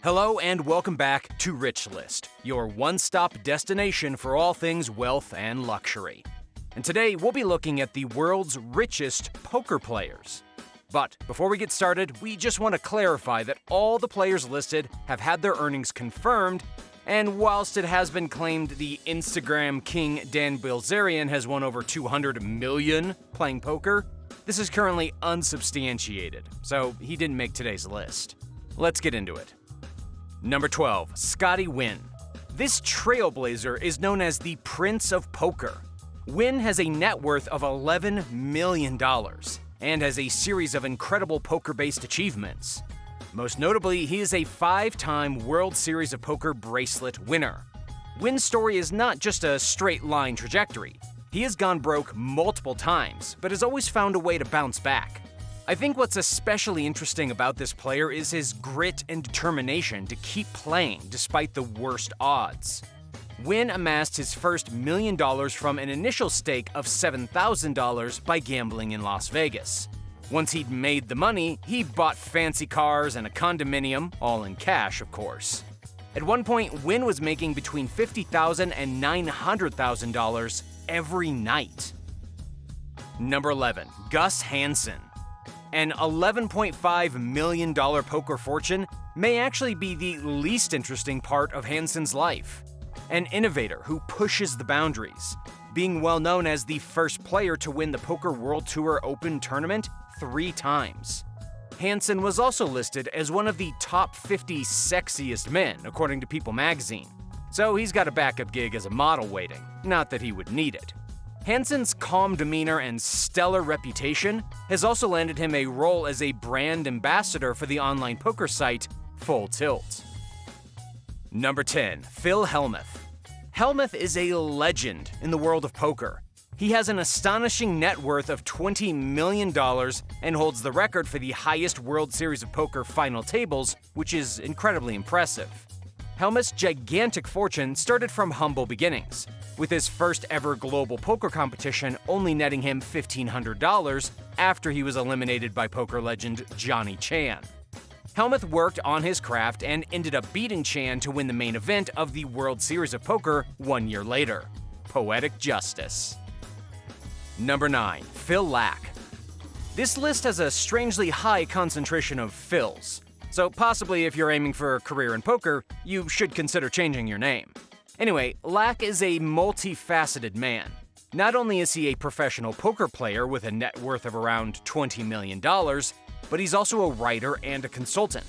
Hello and welcome back to Rych List, your one-stop destination for all things wealth and luxury. And today we'll be looking at the world's richest poker players. But before we get started, we just want to clarify that all the players listed have had their earnings confirmed, and whilst it has been claimed the Instagram king Dan Bilzerian has won over $200 million playing poker, this is currently unsubstantiated, so he didn't make today's list. Let's get into it. Number 12, Scotty Nguyen. This trailblazer is known as the Prince of Poker. Nguyen has a net worth of $11 million and has a series of incredible poker-based achievements. Most notably, he is a 5-time World Series of Poker bracelet winner. Nguyen's story is not just a straight-line trajectory. He has gone broke multiple times, but has always found a way to bounce back. I think what's especially interesting about this player is his grit and determination to keep playing despite the worst odds. Nguyen amassed his first $1 million from an initial stake of $7,000 by gambling in Las Vegas. Once he'd made the money, he bought fancy cars and a condominium, all in cash, of course. At one point, Nguyen was making between $50,000 and $900,000 every night. Number 11, Gus Handsen. An $11.5 million poker fortune may actually be the least interesting part of Handsen's life. An innovator who pushes the boundaries, being well known as the first player to win the Poker World Tour Open tournament 3 times. Handsen was also listed as one of the top 50 sexiest men, according to People magazine. So he's got a backup gig as a model waiting, not that he would need it. Handsen's calm demeanor and stellar reputation has also landed him a role as a brand ambassador for the online poker site Full Tilt. Number 10, Phil Hellmuth. Hellmuth is a legend in the world of poker. He has an astonishing net worth of $20 million and holds the record for the highest World Series of Poker final tables, which is incredibly impressive. Hellmuth's gigantic fortune started from humble beginnings, with his first ever global poker competition only netting him $1,500 after he was eliminated by poker legend Johnny Chan. Hellmuth worked on his craft and ended up beating Chan to win the main event of the World Series of Poker 1 year later. Poetic justice. Number 9, Phil Laak. This list has a strangely high concentration of Phils, so possibly if you're aiming for a career in poker, you should consider changing your name. Anyway, Laak is a multifaceted man. Not only is he a professional poker player with a net worth of around $20 million, but he's also a writer and a consultant.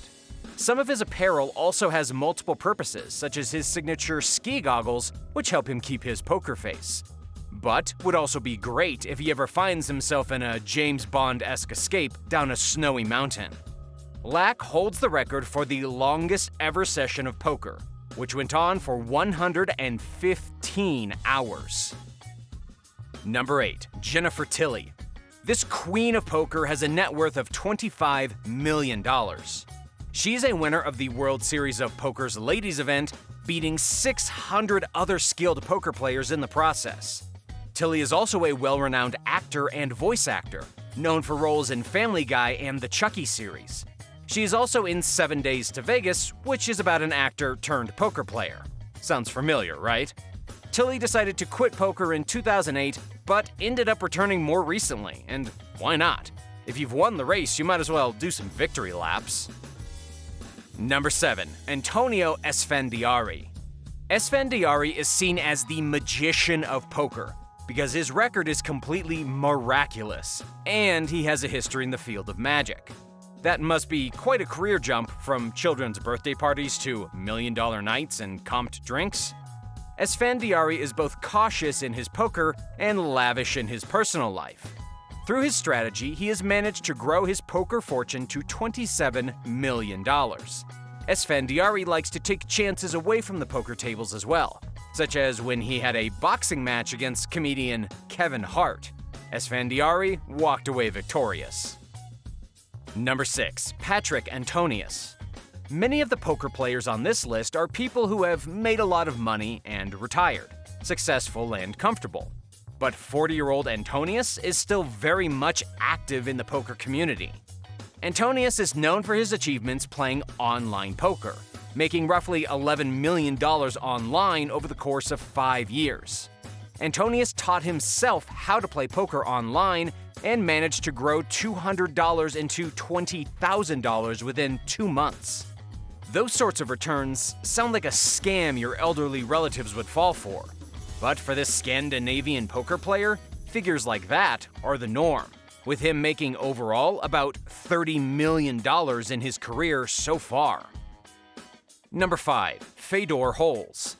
Some of his apparel also has multiple purposes, such as his signature ski goggles, which help him keep his poker face. But would also be great if he ever finds himself in a James Bond-esque escape down a snowy mountain. Laak holds the record for the longest ever session of poker, which went on for 115 hours. Number 8, Jennifer Tilly. This queen of poker has a net worth of $25 million. She's a winner of the World Series of Poker's ladies event, beating 600 other skilled poker players in the process. Tilly is also a well-renowned actor and voice actor, known for roles in Family Guy and the Chucky series. She is also in 7 Days to Vegas, which is about an actor turned poker player. Sounds familiar, right? Tilly decided to quit poker in 2008, but ended up returning more recently, and why not? If you've won the race, you might as well do some victory laps. Number 7, Antonio Esfandiari. Esfandiari is seen as the magician of poker, because his record is completely miraculous, and he has a history in the field of magic. That must be quite a career jump from children's birthday parties to million-dollar nights and comped drinks. Esfandiari is both cautious in his poker and lavish in his personal life. Through his strategy, he has managed to grow his poker fortune to $27 million. Esfandiari likes to take chances away from the poker tables as well, such as when he had a boxing match against comedian Kevin Hart. Esfandiari walked away victorious. Number 6, Patrik Antonius. Many of the poker players on this list are people who have made a lot of money and retired, successful and comfortable. But 40-year-old Antonius is still very much active in the poker community. Antonius is known for his achievements playing online poker, making roughly $11 million online over the course of 5 years. Antonius taught himself how to play poker online and managed to grow $200 into $20,000 within 2 months. Those sorts of returns sound like a scam your elderly relatives would fall for. But for this Scandinavian poker player, figures like that are the norm, with him making overall about $30 million in his career so far. Number 5. Fedor Holz.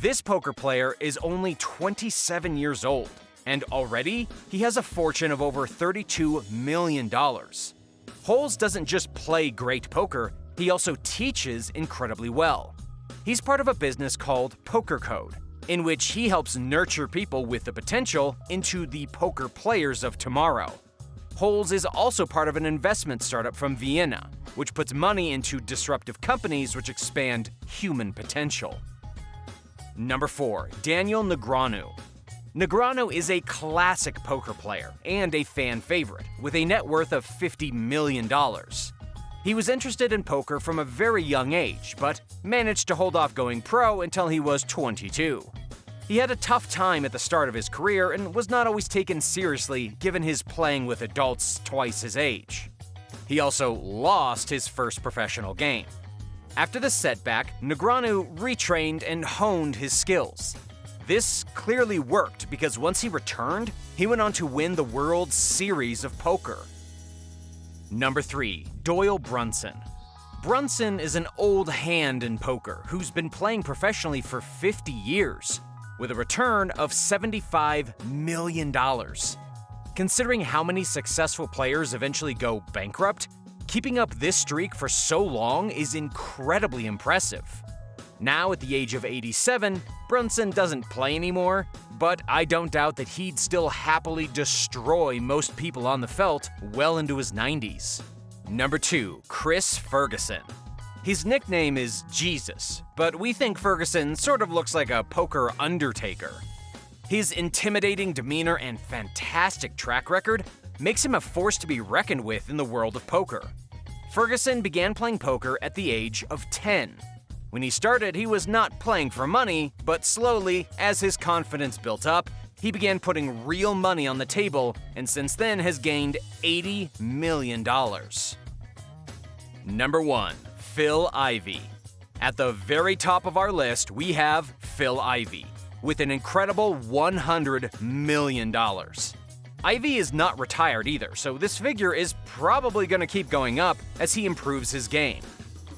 This poker player is only 27 years old, and already he has a fortune of over $32 million. Holz doesn't just play great poker, he also teaches incredibly well. He's part of a business called Poker Code, in which he helps nurture people with the potential into the poker players of tomorrow. Holz is also part of an investment startup from Vienna, which puts money into disruptive companies which expand human potential. Number 4. Daniel Negreanu. Negreanu is a classic poker player and a fan favorite, with a net worth of $50 million. He was interested in poker from a very young age, but managed to hold off going pro until he was 22. He had a tough time at the start of his career and was not always taken seriously given his playing with adults twice his age. He also lost his first professional game. After the setback, Negreanu retrained and honed his skills. This clearly worked because once he returned, he went on to win the World Series of Poker. Number 3. Doyle Brunson. Brunson is an old hand in poker who's been playing professionally for 50 years, with a return of $75 million. Considering how many successful players eventually go bankrupt, keeping up this streak for so long is incredibly impressive. Now, at the age of 87, Brunson doesn't play anymore, but I don't doubt that he'd still happily destroy most people on the felt well into his 90s. Number 2. Chris Ferguson. His nickname is Jesus, but we think Ferguson sort of looks like a poker undertaker. His intimidating demeanor and fantastic track record makes him a force to be reckoned with in the world of poker. Ferguson began playing poker at the age of 10. When he started, he was not playing for money, but slowly, as his confidence built up, he began putting real money on the table and since then has gained $80 million. Number 1. Phil Ivey. At the very top of our list, we have Phil Ivey, with an incredible $100 million. Ivey is not retired either, so this figure is probably going to keep going up as he improves his game.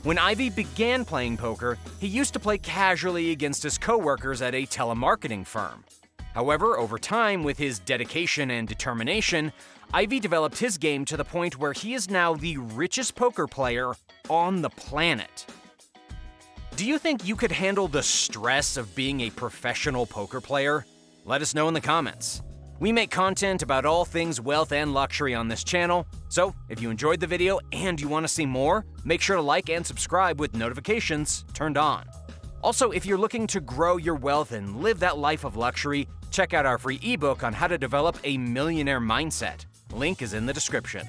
When Ivey began playing poker, he used to play casually against his coworkers at a telemarketing firm. However, over time, with his dedication and determination, Ivey developed his game to the point where he is now the richest poker player on the planet. Do you think you could handle the stress of being a professional poker player? Let us know in the comments. We make content about all things wealth and luxury on this channel, so if you enjoyed the video and you want to see more, make sure to like and subscribe with notifications turned on. Also, if you're looking to grow your wealth and live that life of luxury, check out our free ebook on how to develop a millionaire mindset. Link is in the description.